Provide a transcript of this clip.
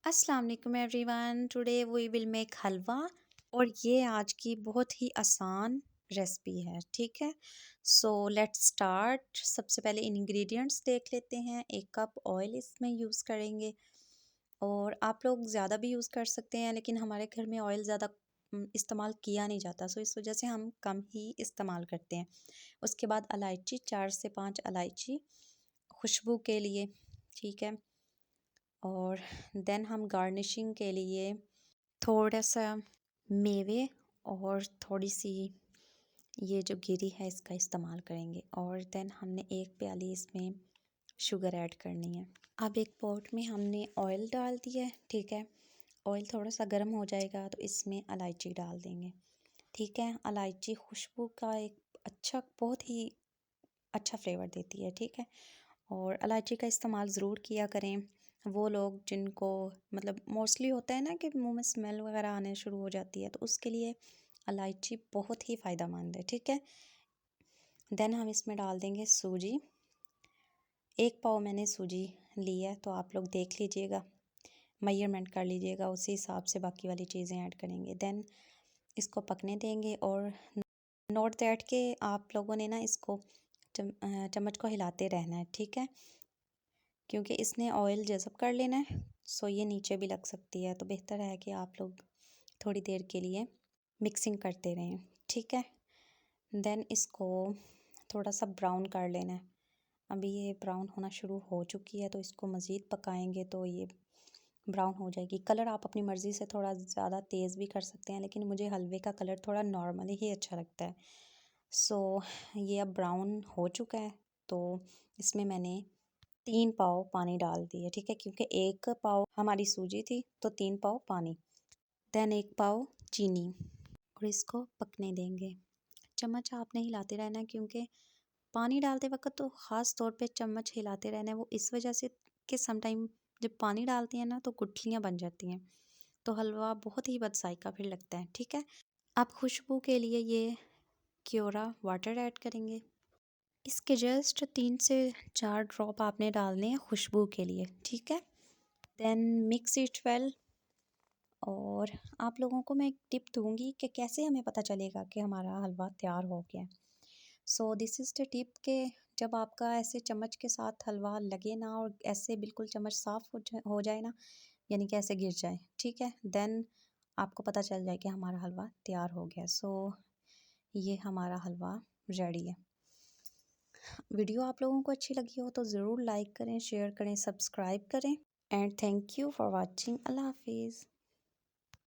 अस्सलाम वालेकुम everyone. Today we will make halwa और ये आज की बहुत ही आसान रेसिपी है। ठीक है, सो लेट्स स्टार्ट। सबसे पहले इंग्रेडिएंट्स देख लेते हैं। 1 कप ऑयल इसमें यूज़ करेंगे और आप लोग ज़्यादा भी यूज़ कर सकते हैं, लेकिन हमारे घर में ऑयल ज़्यादा इस्तेमाल किया नहीं जाता, सो इस वजह से हम कम ही इस्तेमाल करते हैं। उसके बाद इलायची, 4 से 5 इलायची खुशबू के लिए। ठीक है, और देन हम गार्निशिंग के लिए थोड़ा सा मेवे और थोड़ी सी ये जो गिरी है इसका इस्तेमाल करेंगे। और देन हमने 1 प्याली इसमें शुगर ऐड करनी है। अब एक पॉट में हमने ऑयल डाल दिया है। ठीक है, ऑयल थोड़ा सा गर्म हो जाएगा तो इसमें इलायची डाल देंगे। ठीक है, इलायची खुशबू का एक बहुत ही अच्छा फ्लेवर देती है। ठीक है, और इलायची का इस्तेमाल ज़रूर किया करें वो लोग जिनको मतलब मोस्टली होता है ना कि मुंह में स्मेल वगैरह आने शुरू हो जाती है, तो उसके लिए इलायची बहुत ही फ़ायदेमंद है। ठीक है, देन हम इसमें डाल देंगे सूजी। 1 पाव मैंने सूजी ली है, तो आप लोग देख लीजिएगा, मेजरमेंट कर लीजिएगा, उसी हिसाब से बाकी वाली चीज़ें ऐड करेंगे। देन इसको पकने देंगे और नोट दैट के आप लोगों ने ना इसको चम्मच को हिलाते रहना है। ठीक है, क्योंकि इसने ऑयल जज़ब कर लेना है, सो ये नीचे भी लग सकती है, तो बेहतर है कि आप लोग थोड़ी देर के लिए मिक्सिंग करते रहें। ठीक है, देन इसको थोड़ा सा ब्राउन कर लेना है। अभी ये ब्राउन होना शुरू हो चुकी है, तो इसको मज़ीद पकाएंगे तो ये ब्राउन हो जाएगी। कलर आप अपनी मर्ज़ी से थोड़ा ज़्यादा तेज़ भी कर सकते हैं, लेकिन मुझे हलवे का कलर थोड़ा नॉर्मली ही अच्छा लगता है। सो ये अब ब्राउन हो चुका है, तो इसमें मैंने 3 पाव पानी डाल दिए। ठीक है, क्योंकि 1 पाव हमारी सूजी थी तो 3 पाव पानी। देन 1 पाव चीनी और इसको पकने देंगे। चम्मच आपने हिलाते रहना है, क्योंकि पानी डालते वक्त तो ख़ास तौर पे चम्मच हिलाते रहना है। वो इस वजह से कि समटाइम जब पानी डालते हैं ना तो गुठलियाँ बन जाती हैं, तो हलवा बहुत ही बदजायका फिर लगता है। ठीक है, आप खुशबू के लिए ये क्योरा वाटर ऐड करेंगे। इसके जस्ट 3 से 4 ड्रॉप आपने डालने हैं खुशबू के लिए। ठीक है, देन मिक्स इट वेल। और आप लोगों को मैं एक टिप दूंगी कि कैसे हमें पता चलेगा कि हमारा हलवा तैयार हो गया है। So this is the tip के जब आपका ऐसे चम्मच के साथ हलवा लगे ना और ऐसे बिल्कुल चम्मच साफ़ हो जाए ना, यानी कि ऐसे गिर जाए, ठीक है, देन आपको पता चल जाए कि हमारा हलवा तैयार हो गया। सो ये हमारा हलवा रेडी है। वीडियो आप लोगों को अच्छी लगी हो तो ज़रूर लाइक करें, शेयर करें, सब्सक्राइब करें and thank you for watching. अल्लाह हाफिज़।